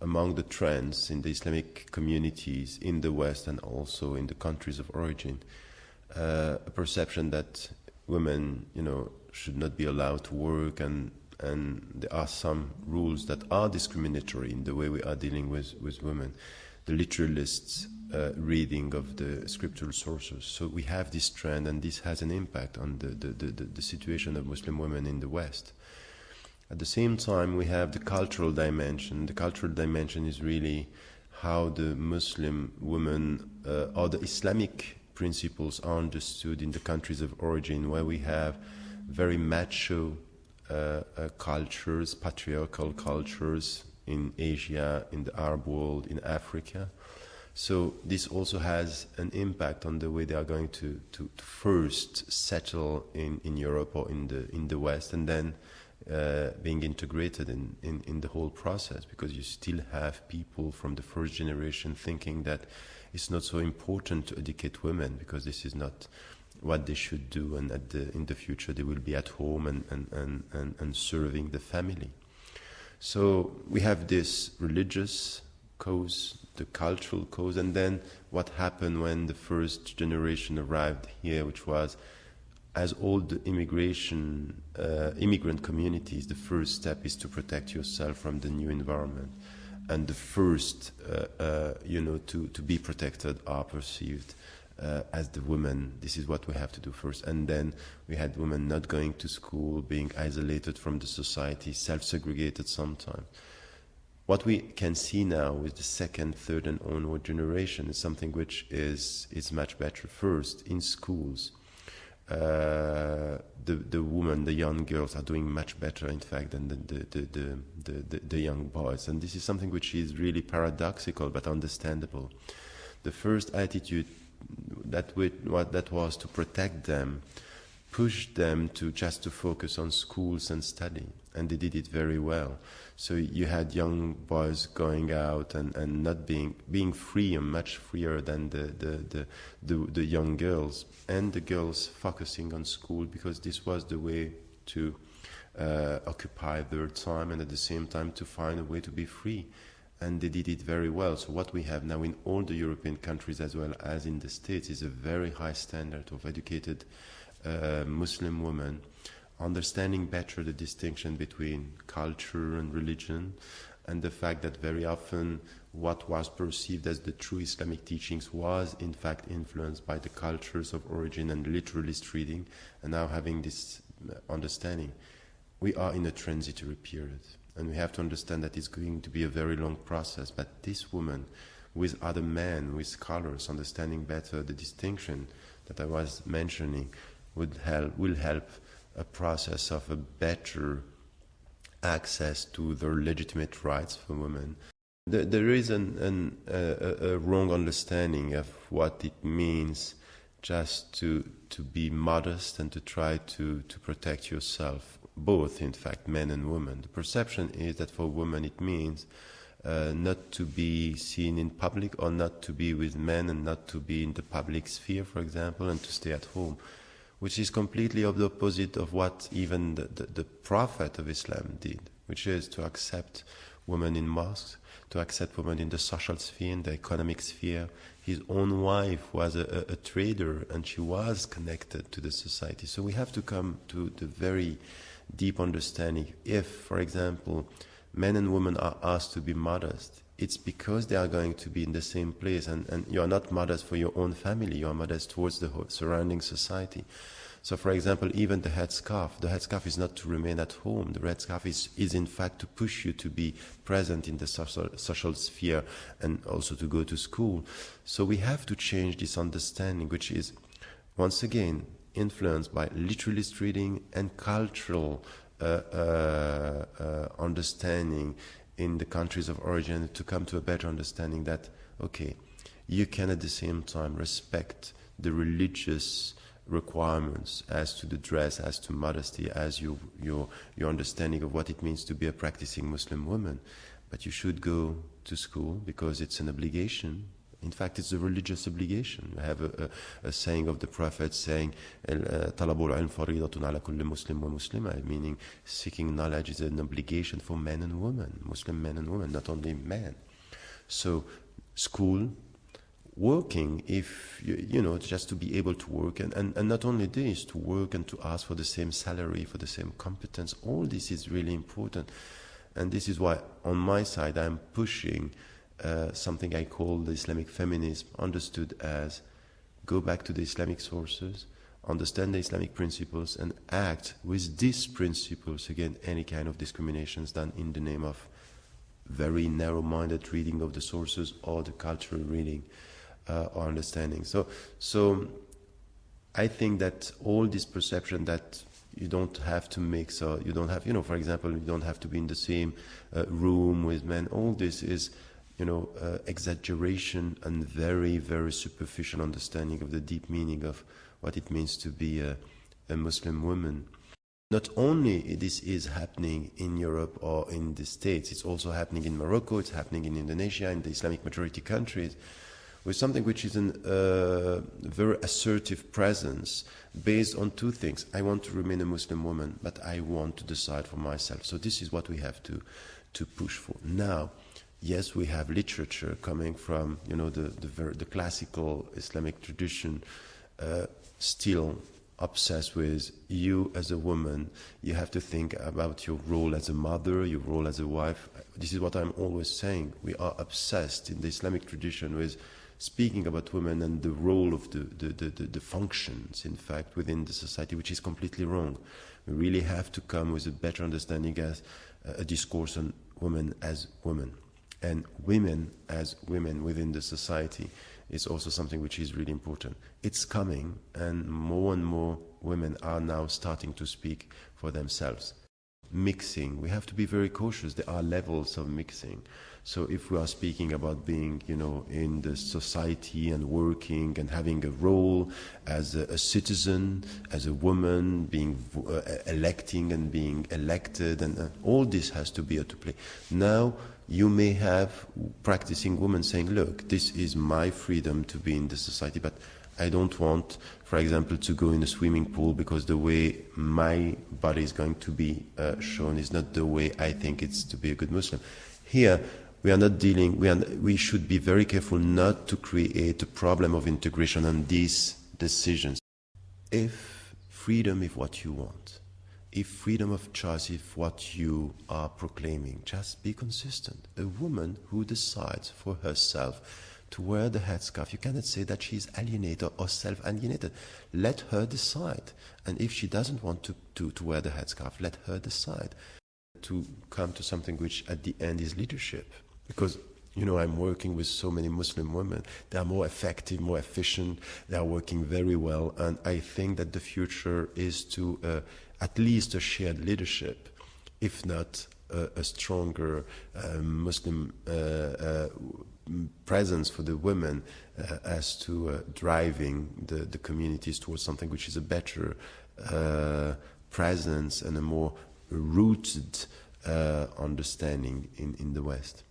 among the trends in the Islamic communities in the West and also in the countries of origin, a perception that women, should not be allowed to work, and there are some rules that are discriminatory in the way we are dealing with women. The literalists' reading of the scriptural sources. So we have this trend, and this has an impact on the situation of Muslim women in the West. At the same time, we have the cultural dimension. The cultural dimension is really how the Muslim woman or the Islamic principles are understood in the countries of origin, where we have very macho cultures, patriarchal cultures in Asia, in the Arab world, in Africa. So this also has an impact on the way they are going to first settle in Europe or in the West, and then being integrated in the whole process, because you still have people from the first generation thinking that it's not so important to educate women because this is not what they should do, and in the future they will be at home and serving the family. So we have this religious cause, the cultural cause, and then what happened when the first generation arrived here, which was, as all the immigrant communities, the first step is to protect yourself from the new environment. And the first, to be protected are perceived as the women. This is what we have to do first. And then we had women not going to school, being isolated from the society, self-segregated sometimes. What we can see now with the second, third, and onward generation is something which is much better. First, in schools, the women, the young girls are doing much better, in fact, than the young boys. And this is something which is really paradoxical but understandable. The first attitude that was to protect them pushed them to focus on schools and study, and they did it very well. So you had young boys going out and not being free, and much freer than the young girls, and the girls focusing on school because this was the way to occupy their time and at the same time to find a way to be free. And they did it very well. So what we have now in all the European countries as well as in the States is a very high standard of educated Muslim women, understanding better the distinction between culture and religion, and the fact that very often what was perceived as the true Islamic teachings was in fact influenced by the cultures of origin and literalist reading. And now having this understanding, we are in a transitory period, and we have to understand that it's going to be a very long process. But this woman, with other men, with scholars, understanding better the distinction that I was mentioning, will help a process of a better access to their legitimate rights for women. There is a wrong understanding of what it means just to be modest and to try to protect yourself, both, in fact, men and women. The perception is that for women it means not to be seen in public, or not to be with men, and not to be in the public sphere, for example, and to stay at home, which is completely of the opposite of what even the Prophet of Islam did, which is to accept women in mosques, to accept women in the social sphere, in the economic sphere. His own wife was a trader, and she was connected to the society. So we have to come to the very deep understanding. If, for example, men and women are asked to be modest, it's because they are going to be in the same place, and you are not modest for your own family, you are modest towards the surrounding society. So, for example, even the headscarf is not to remain at home. The headscarf is in fact to push you to be present in the social sphere and also to go to school. So we have to change this understanding, which is, once again, influenced by literalist reading and cultural understanding in the countries of origin, to come to a better understanding that, okay, you can at the same time respect the religious requirements as to the dress, as to modesty, as your understanding of what it means to be a practicing Muslim woman. But you should go to school because it's an obligation In fact, it's a religious obligation. We have a saying of the Prophet saying, طَلَبُ الْعِلْمِ فَرِيضَةٌ عَلَى كُلِّ مُسْلِمٍ وَمُسْلِمَةٍ, meaning seeking knowledge is an obligation for men and women, Muslim men and women, not only men. So, school, working, if you know, just to be able to work, and not only this, to work and to ask for the same salary, for the same competence, all this is really important. And this is why on my side I'm pushing something I call the Islamic Feminism, understood as go back to the Islamic sources, understand the Islamic principles, and act with these principles against any kind of discriminations done in the name of very narrow-minded reading of the sources or the cultural reading or understanding. So I think that all this perception that you don't have to mix, or you don't have, you know, for example, you don't have to be in the same room with men, all this is, you know, exaggeration and very, very superficial understanding of the deep meaning of what it means to be a Muslim woman. Not only this is happening in Europe or in the States, it's also happening in Morocco, it's happening in Indonesia, in the Islamic majority countries, with something which is a very assertive presence based on two things. I want to remain a Muslim woman, but I want to decide for myself. So this is what we have to push for. Now, yes, we have literature coming from, you know, the classical Islamic tradition, still obsessed with you as a woman. You have to think about your role as a mother, your role as a wife. This is what I'm always saying. We are obsessed in the Islamic tradition with speaking about women and the role of the functions, in fact, within the society, which is completely wrong. We really have to come with a better understanding as a discourse on women as women. And women as women within the society is also something which is really important. It's coming, and more women are now starting to speak for themselves. Mixing, we have to be very cautious. There are levels of mixing. So if we are speaking about being, you know, in the society and working and having a role as a citizen, as a woman, being electing and being elected, and all this has to be to play. Now, you may have practicing women saying, look, this is my freedom to be in the society, but I don't want, for example, to go in a swimming pool because the way my body is going to be shown is not the way I think it's to be a good Muslim. Here, we are not dealing, we should be very careful not to create a problem of integration on these decisions. If freedom is what you want, if freedom of choice is what you are proclaiming, just be consistent. A woman who decides for herself to wear the headscarf, you cannot say that she is alienated or self-alienated. Let her decide. And if she doesn't want to wear the headscarf, let her decide. To come to something which at the end is leadership. Because, you know, I'm working with so many Muslim women. They are more effective, more efficient. They are working very well. And I think that the future is to at least a shared leadership, if not a stronger Muslim presence for the women as to driving the communities towards something which is a better presence and a more rooted understanding in the West.